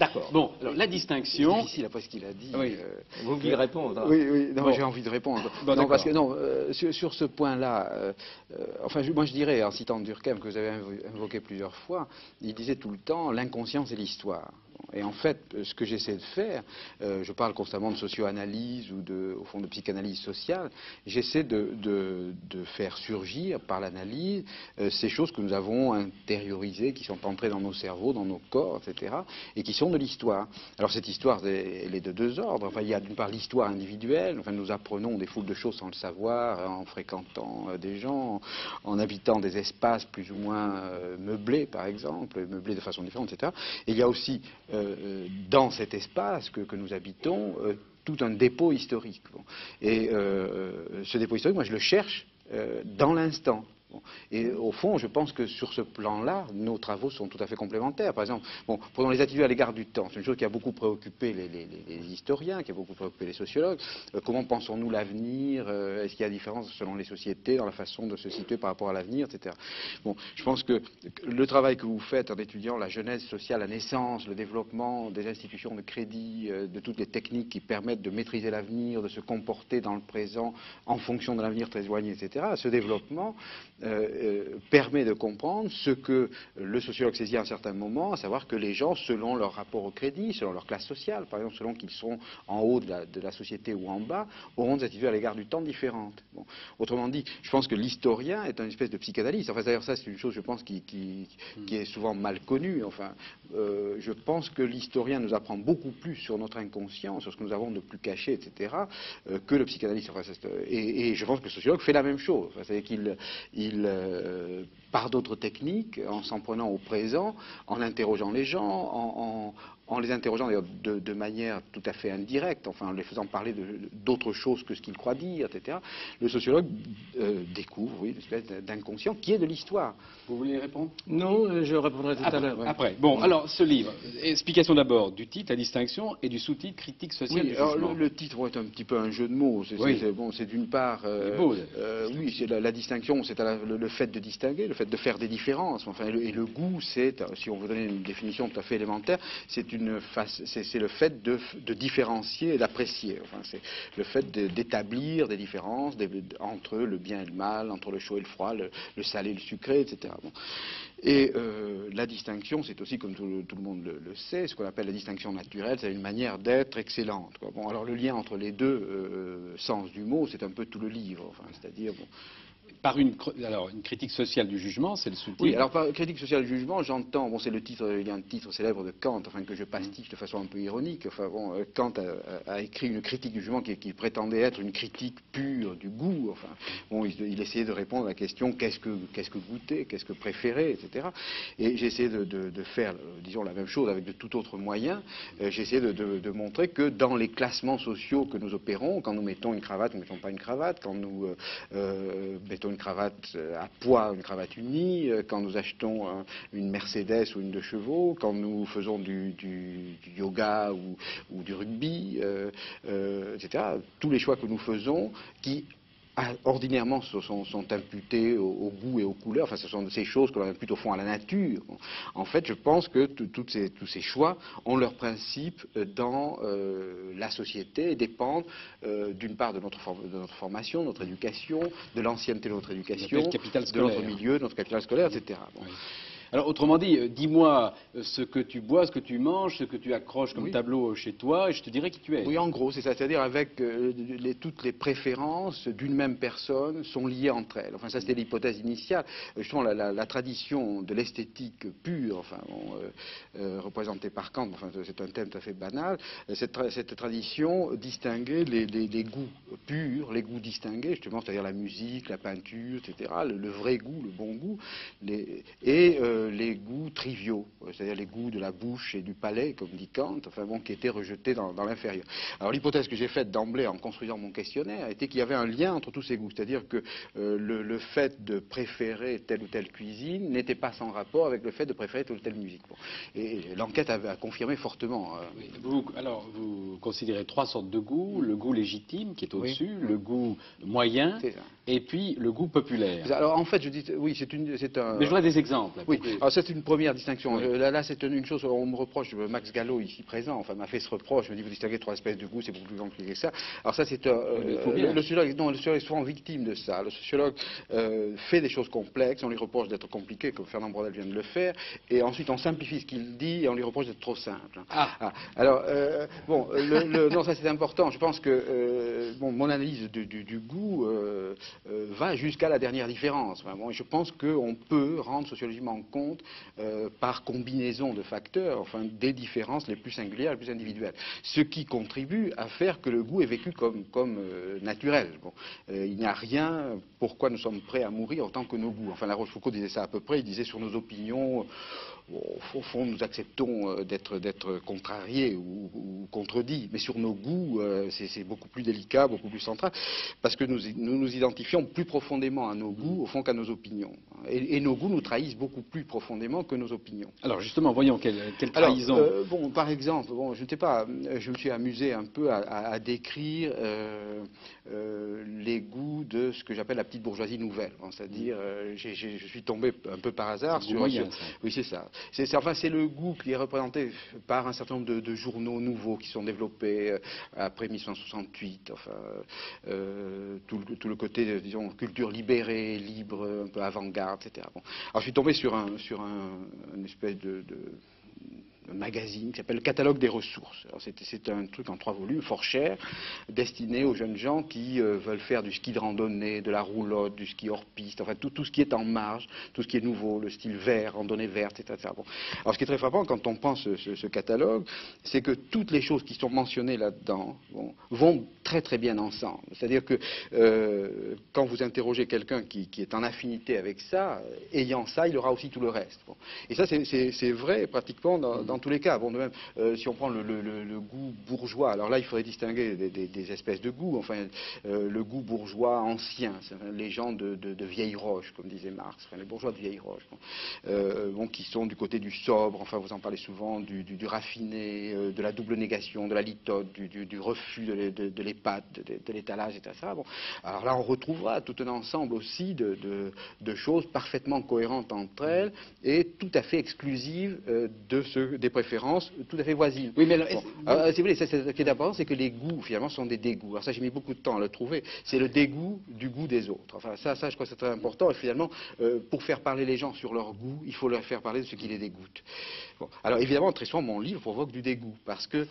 D'accord. Bon, alors la distinction... C'est difficile après ce qu'il a dit. Oui. Vous vouliez répondre, hein. Oui, oui, non, Bon. j'ai envie de répondre. Bon, non, parce que d'accord. non, sur ce point-là, enfin, moi je dirais, en citant Durkheim, que vous avez invoqué plusieurs fois, il disait tout le temps, l'inconscient c'est l'histoire. Et en fait, ce que j'essaie de faire, je parle constamment de socio-analyse ou au fond de psychanalyse sociale, j'essaie de faire surgir par l'analyse ces choses que nous avons intériorisées, qui sont entrées dans nos cerveaux, dans nos corps, etc., et qui sont de l'histoire. Alors cette histoire, elle est de deux ordres. Enfin, il y a d'une part l'histoire individuelle, enfin, nous apprenons des foules de choses sans le savoir, en fréquentant des gens, en habitant des espaces plus ou moins meublés, par exemple, meublés de façon différente, etc. Et il y a aussi dans cet espace que nous habitons, tout un dépôt historique. Bon. Et ce dépôt historique, moi je le cherche dans l'instant. Bon. Et au fond, je pense que sur ce plan-là, nos travaux sont tout à fait complémentaires. Par exemple, bon, prenons les attitudes à l'égard du temps. C'est une chose qui a beaucoup préoccupé les historiens, qui a beaucoup préoccupé les sociologues. Comment pensons-nous l'avenir? Est-ce qu'il y a différence selon les sociétés dans la façon de se situer par rapport à l'avenir, etc. Bon, je pense que le travail que vous faites en étudiant la genèse sociale, la naissance, le développement des institutions de crédit, de toutes les techniques qui permettent de maîtriser l'avenir, de se comporter dans le présent en fonction de l'avenir très éloigné, etc., ce développement permet de comprendre ce que le sociologue saisit à un certain moment, à savoir que les gens, selon leur rapport au crédit, selon leur classe sociale, par exemple, selon qu'ils sont en haut de la société ou en bas, auront des attitudes à l'égard du temps différentes. Bon. Autrement dit, je pense que l'historien est une espèce de psychanalyste. Enfin, d'ailleurs, ça, c'est une chose, je pense, qui est souvent mal connue. Enfin, je pense que l'historien nous apprend beaucoup plus sur notre inconscient, sur ce que nous avons de plus caché, etc., que le psychanalyste. Enfin, et je pense que le sociologue fait la même chose. Enfin, c'est-à-dire qu'il par d'autres techniques, en s'en prenant au présent, en interrogeant les gens, en les interrogeant d'ailleurs de manière tout à fait indirecte, enfin en les faisant parler d'autres choses que ce qu'ils croient dire, etc. Le sociologue découvre, oui, une espèce d'inconscient qui est de l'histoire. Vous voulez répondre? Non, je répondrai tout à l'heure. Ouais. Après, bon, alors ce livre, explication d'abord du titre, la distinction, et du sous-titre, critique sociale du alors jugement. le titre est un petit peu un jeu de mots. C'est d'une part, oui, c'est la distinction, c'est le fait de distinguer, le fait de faire des différences. Enfin, et le goût, c'est, si on veut donner une définition tout à fait élémentaire, c'est le fait de différencier et d'apprécier. Enfin, c'est le fait d'établir des différences entre le bien et le mal, entre le chaud et le froid, le salé et le sucré, etc. Bon. Et la distinction, c'est aussi, comme tout le monde le sait, ce qu'on appelle la distinction naturelle, c'est une manière d'être excellente, quoi. Bon, alors le lien entre les deux sens du mot, c'est un peu tout le livre. Enfin, c'est-à-dire, bon, Par une critique sociale du jugement, c'est le sous-titre. Oui, alors par critique sociale du jugement, j'entends, bon, c'est le titre, il y a un titre célèbre de Kant, enfin que je pastiche de façon un peu ironique. Enfin bon, Kant a écrit une critique du jugement qui prétendait être une critique pure du goût. Enfin, bon, il essayait de répondre à la question qu'est-ce que goûter, qu'est-ce que préférer, etc. Et j'ai essayé de faire, disons, la même chose avec de tout autre moyen. J'ai essayé de montrer que dans les classements sociaux que nous opérons, quand nous mettons une cravate, nous ne mettons pas une cravate, quand nous mettons une cravate à pois, une cravate unie, quand nous achetons une Mercedes ou une 2 chevaux, quand nous faisons du yoga ou du rugby, etc. Tous les choix que nous faisons qui ordinairement sont imputés au goût et aux couleurs, enfin ce sont ces choses que l'on impute au fond à la nature. En fait, je pense que tous ces choix ont leur principe dans la société et dépendent d'une part de notre formation, de notre éducation, de l'ancienneté de notre éducation, de notre milieu, de notre capital scolaire, etc. Bon. Oui. Alors, autrement dit, dis-moi ce que tu bois, ce que tu manges, ce que tu accroches comme tableau chez toi, et je te dirai qui tu es. Oui, en gros, c'est ça. C'est-à-dire avec toutes les préférences d'une même personne sont liées entre elles. Enfin, ça, c'était l'hypothèse initiale. Justement, la tradition de l'esthétique pure, enfin, représentée par Kant, enfin, c'est un thème tout à fait banal. Cette tradition distinguait les goûts purs, les goûts distingués, justement, c'est-à-dire la musique, la peinture, etc., le vrai goût, le bon goût, les goûts triviaux, c'est-à-dire les goûts de la bouche et du palais, comme dit Kant, enfin bon, qui étaient rejetés dans l'inférieur. Alors l'hypothèse que j'ai faite d'emblée en construisant mon questionnaire était qu'il y avait un lien entre tous ces goûts, c'est-à-dire que le fait de préférer telle ou telle cuisine n'était pas sans rapport avec le fait de préférer telle ou telle musique. Bon. Et l'enquête a confirmé fortement. Alors, vous considérez 3 sortes de goûts: le goût légitime, qui est au-dessus, le goût moyen, et puis le goût populaire. Alors en fait, je dis, oui, c'est un... Mais je vois des exemples. Oui, Alors c'est une première distinction. Là c'est une chose, on me reproche, Max Gallo ici présent, enfin m'a fait ce reproche, me dit vous distinguez trois espèces de goût, c'est beaucoup plus compliqué que ça. Alors ça c'est le sociologue, non, le sociologue est souvent victime de ça. Le sociologue fait des choses complexes, on lui reproche d'être compliqué, comme Fernand Braudel vient de le faire, et ensuite on simplifie ce qu'il dit et on lui reproche d'être trop simple. Alors bon, non ça c'est important. Je pense que mon analyse du goût va jusqu'à la dernière différence. Vraiment. Et je pense qu'on peut rendre sociologiquement compte par combinaison de facteurs, enfin, des différences les plus singulières, les plus individuelles. Ce qui contribue à faire que le goût est vécu comme naturel. Bon. Il n'y a rien pourquoi nous sommes prêts à mourir autant que nos goûts. Enfin, La Rochefoucauld disait ça à peu près. Il disait sur nos opinions, au fond, nous acceptons d'être contrariés ou contredits. Mais sur nos goûts, c'est beaucoup plus délicat, beaucoup plus central, parce que nous nous identifions plus profondément à nos goûts, au fond, qu'à nos opinions. Et nos goûts nous trahissent beaucoup plus profondément que nos opinions. Alors justement, voyons quelle trahison. Bon, par exemple, je ne sais pas, je me suis amusé un peu à décrire les goûts de ce que j'appelle la petite bourgeoisie nouvelle. C'est-à-dire, je suis tombé un peu par hasard sur... Oui, c'est ça. C'est le goût qui est représenté par un certain nombre de journaux nouveaux qui sont développés après 1868. Enfin, tout le côté, disons, culture libérée, libre, un peu avant-garde, etc. Bon. Alors, je suis tombé sur une espèce de magazine qui s'appelle le Catalogue des ressources. C'est un truc en 3 volumes, fort cher, destiné aux jeunes gens qui veulent faire du ski de randonnée, de la roulotte, du ski hors piste, enfin tout ce qui est en marge, tout ce qui est nouveau, le style vert, randonnée verte, etc. Bon. Alors ce qui est très frappant quand on pense ce catalogue, c'est que toutes les choses qui sont mentionnées là-dedans vont très très bien ensemble. C'est-à-dire que quand vous interrogez quelqu'un qui est en affinité avec ça, ayant ça, il aura aussi tout le reste. Bon. Et ça c'est vrai pratiquement dans tous les cas. Bon, de même, si on prend le goût bourgeois, alors là, il faudrait distinguer des espèces de goûts. Enfin, le goût bourgeois ancien, les gens de vieille roche, comme disait Marx, enfin, les bourgeois de vieille roche, qui sont du côté du sobre, enfin, vous en parlez souvent, du raffiné, de la double négation, de la litote, du refus de l'épate, de l'étalage, etc. Bon, alors là, on retrouvera tout un ensemble aussi de choses parfaitement cohérentes entre elles et tout à fait exclusives des préférences tout à fait voisines. Oui, mais alors, si vous voulez, ce qui est important, c'est que les goûts, finalement, sont des dégoûts. Alors ça, j'ai mis beaucoup de temps à le trouver. C'est le dégoût du goût des autres. Enfin, ça je crois que c'est très important. Et finalement, pour faire parler les gens sur leur goût, il faut leur faire parler de ce qui les dégoûte. Bon. Alors, évidemment, très souvent, mon livre provoque du dégoût. Parce que...